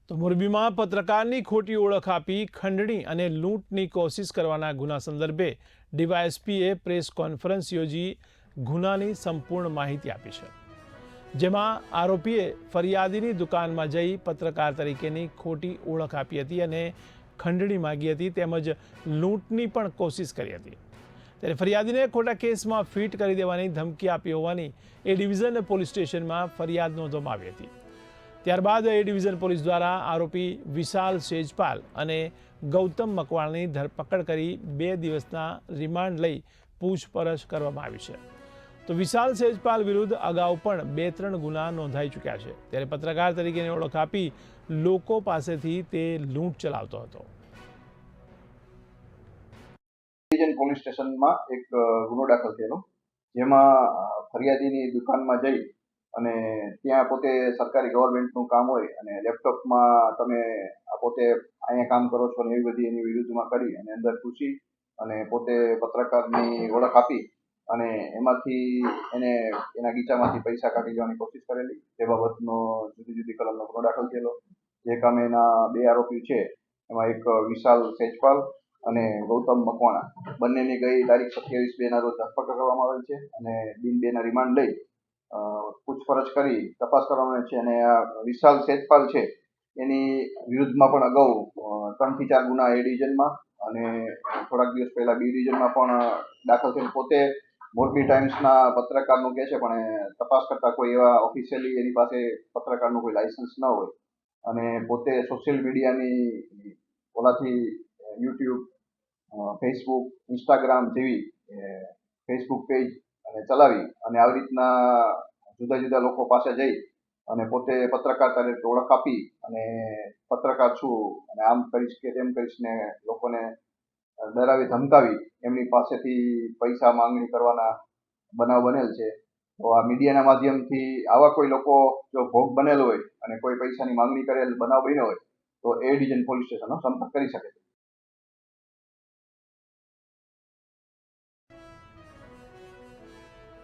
તો મોરબીમાં પત્રકારની ખોટી ઓળખ આપી ખંડણી અને લૂંટની કોશિશ કરવાના ગુના સંદર્ભે ડીવાયએસપીએ પ્રેસ કોન્ફરન્સ યોજી ગુનાની સંપૂર્ણ માહિતી આપી છે, જેમાં આરોપીએ ફરિયાદીની દુકાનમાં જઈ પત્રકાર તરીકેની ખોટી ઓળખ આપી હતી અને ખંડણી માંગી હતી, તેમજ લૂંટની પણ કોશિશ કરી હતી। ત્યારે ફરિયાદીને ખોટા કેસમાં ફિટ કરી દેવાની ધમકી આપી હોવાની એ ડિવિઝન પોલીસ સ્ટેશનમાં ફરિયાદ નોંધવામાં આવી હતી। ત્યારબાદ એ ડિવિઝન પોલીસ દ્વારા આરોપી વિશાલ સેજપાલ અને ગૌતમ મકવાણાની ધરપકડ કરી 2 દિવસના રિમાન્ડ લઈ પૂછપરછ કરવામાં આવી છે। તો વિશાલ સેજપાલ વિરુદ્ધ અગાઉ પણ 2-3 ગુના નોંધાઈ ચૂક્યા છે। ત્યારે પત્રકાર તરીકેની ઓળખ આપી લોકો પાસેથી તે લૂંટ ચલાવતો હતો। પોલીસ સ્ટેશનમાં એક ગુનો દાખલ થયેલો, જેમાં ફરિયાદીની દુકાનમાં જઈ અને ત્યાં પોતે સરકારી ગવર્મેન્ટનું કામ હોય અને લેપટોપમાં તમે પોતે અહીંયા કામ કરો છો ને એવી બધી એની વિરુદ્ધમાં કરી અને અંદર ઘૂસી અને પોતે પત્રકારની ઓળખ આપી અને એમાંથી એને એના ગીચામાંથી પૈસા કાઢી લેવાની કોશિશ કરેલી। તે બાબતનો જુદી કલમનો ગુનો દાખલ થયેલો। જે કામે એના 2 આરોપી છે, એમાં એક વિશાલ સેજપાલ અને ગૌતમ મકવાણા બંનેની ગઈ તારીખ 27/2 રોજ ધરપકડ કરવામાં આવેલ છે અને દિન 2 ના રિમાન્ડ લઈ પૂછપરછ કરી તપાસ કરવાની છે। અને આ વિશાલ સેજપાલ છે એની વિરુદ્ધમાં પણ અગાઉ 3 થી 4 ગુના એ ડિવિઝનમાં અને થોડાક દિવસ પહેલા બી ડિવિઝનમાં પણ દાખલ થયેલ। પોતે મોરબી ટાઈમ્સના પત્રકારનું કહે છે, પણ તપાસ કરતા કોઈ એવા ઓફિશિયલી એની પાસે પત્રકારનું કોઈ લાયસન્સ ન હોય અને પોતે સોશિયલ મીડિયાની ઓલાથી યુટ્યુબ, ફેસબુક, ઇન્સ્ટાગ્રામ જેવી ફેસબુક પેજ અને ચલાવી અને આવી રીતના જુદા લોકો પાસે જઈ અને પોતે પત્રકાર તરીકે ઓળખ આપી અને પત્રકાર છું અને આમ કરીશ કે તેમ કરીશ ને લોકોને ડરાવી ધમકાવી એમની પાસેથી પૈસા માંગણી કરવાના બનાવ બનેલ છે। તો આ મીડિયાના માધ્યમથી આવા કોઈ લોકો જો ભોગ બનેલ હોય અને કોઈ પૈસાની માંગણી કરેલ બનાવ બન્યો હોય તો એ ડિવિઝન પોલીસ સ્ટેશનનો સંપર્ક કરી શકે છે।